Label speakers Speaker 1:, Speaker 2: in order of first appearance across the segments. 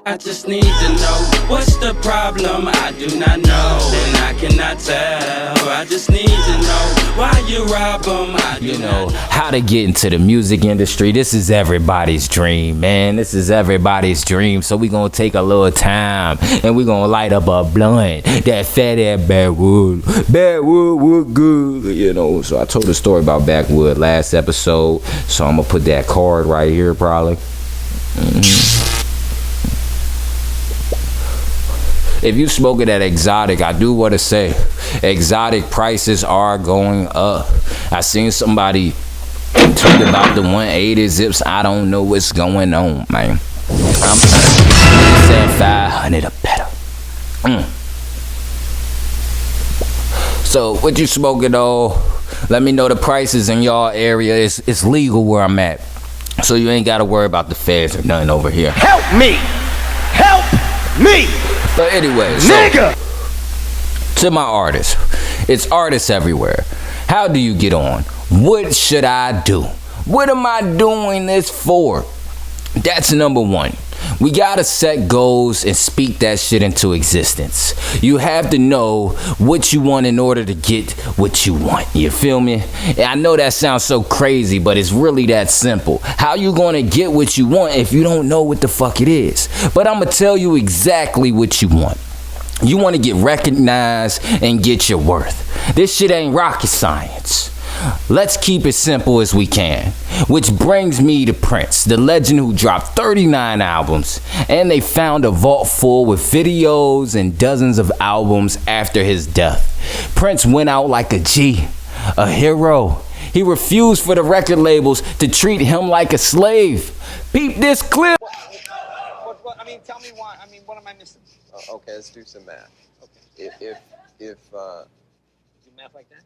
Speaker 1: I just need to know what's the problem. I do not know, and I cannot tell. I just need to know why you rob them.
Speaker 2: You know how to get into the music industry. This is everybody's dream, man. This is everybody's dream. So we gonna take a little time and we gonna light up a blunt. That fat ass backwood. Backwood wood good, you know. So I told a story about backwood last episode. So I'm gonna put that card right here, probably. If you smoking that exotic, I do want to say, exotic prices are going up. I seen somebody tweet about the 180 zips. I don't know what's going on, man. I'm saying 500 or better. So what you smoking on? Let me know the prices in y'all area. It's legal where I'm at, so you ain't gotta worry about the feds or nothing over here.
Speaker 3: Help me! Help me!
Speaker 2: But anyway, so, to my artists, it's artists everywhere. How do you get on? What should I do? What am I doing this for? That's number one. We gotta set goals and speak that shit into existence. You have to know what you want in order to get what you want. You feel me? I know that sounds so crazy, but it's really that simple. How you gonna get what you want if you don't know what the fuck it is? But I'm gonna tell you exactly what you want. You want to get recognized and get your worth. This shit ain't rocket science. Let's keep it simple as we can. Which brings me to Prince, the legend who dropped 39 albums, and they found a vault full with videos and dozens of albums after his death. Prince went out like a G, a hero. He refused for the record labels to treat him like a slave. Peep this clip.
Speaker 4: What, I mean, tell me why. I mean, what am I missing?
Speaker 5: Okay, let's do some math.
Speaker 4: Okay.
Speaker 5: If
Speaker 4: Do math like that?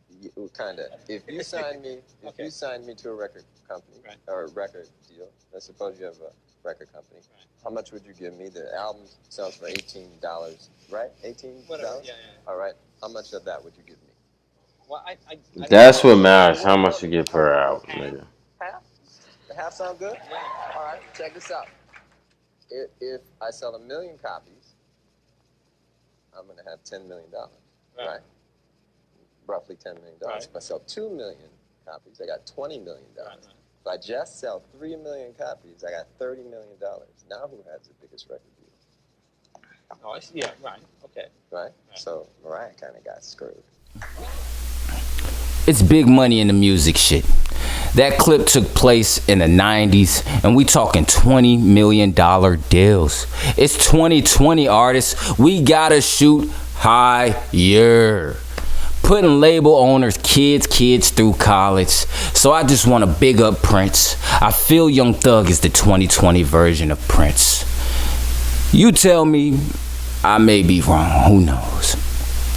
Speaker 5: Kinda. If you sign me,
Speaker 4: Okay.
Speaker 5: you sign me to a record company
Speaker 4: Right.
Speaker 5: or a record deal, let's suppose you have a record company.
Speaker 4: Right.
Speaker 5: How much would you give me? The album sells for $18, right? $18.
Speaker 4: Whatever. Yeah.
Speaker 5: All right. How much of that would you give me?
Speaker 4: Well, I
Speaker 6: That's what matters. How much you get per album, nigga.
Speaker 5: Half. The half sound good? All right. Check this out. If I sell 1 million copies, I'm gonna have $10 million, right? Roughly $10 million.
Speaker 4: Right.
Speaker 5: If I sell 2 million copies, I got $20 million.
Speaker 4: Right.
Speaker 5: If I just sell 3 million copies, I got $30 million. Now who has the biggest record deal?
Speaker 4: Oh, I see. Yeah, right. Okay.
Speaker 5: Right? So Mariah kind of got screwed.
Speaker 2: It's big money in the music shit. That clip took place in the 90s, and we talking $20 million deals. It's 2020, artists. We gotta shoot higher. Putting label owners' kids through college. So I just want to big up Prince. I feel Young Thug is the 2020 version of Prince. You tell me, I may be wrong, who knows?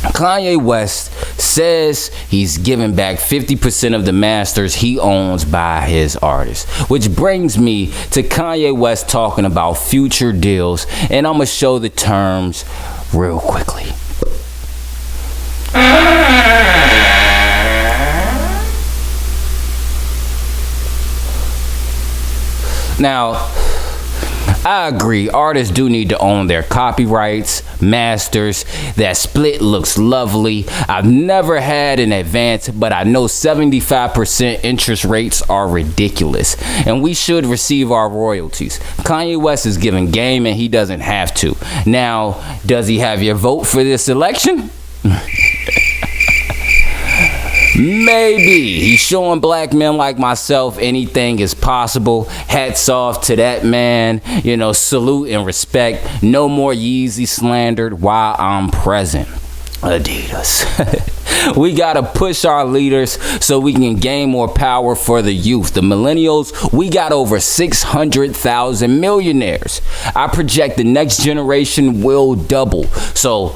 Speaker 2: Kanye West says he's giving back 50% of the masters he owns by his artists. Which brings me to Kanye West talking about future deals, and I'm going to show the terms real quickly. Now, I agree, artists do need to own their copyrights, masters. That split looks lovely. I've never had an advance, but I know 75% interest rates are ridiculous, and we should receive our royalties. Kanye West is giving game and he doesn't have to. Now, does he have your vote for this election? Maybe. He's showing black men like myself anything is possible. Hats off to that man. You know, salute and respect. No more Yeezy slandered while I'm present. Adidas. We gotta push our leaders so we can gain more power for the youth. The millennials, we got over 600,000 millionaires. I project the next generation will double. So,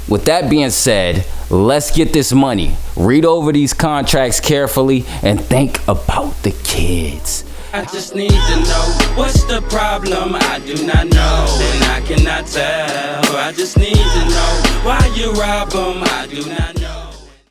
Speaker 2: with that being said, let's get this money. Read over these contracts carefully and think about the kids.
Speaker 1: I just need to know what's the problem. I do not know, and I cannot tell. I just need to know why you rob them. I do not know.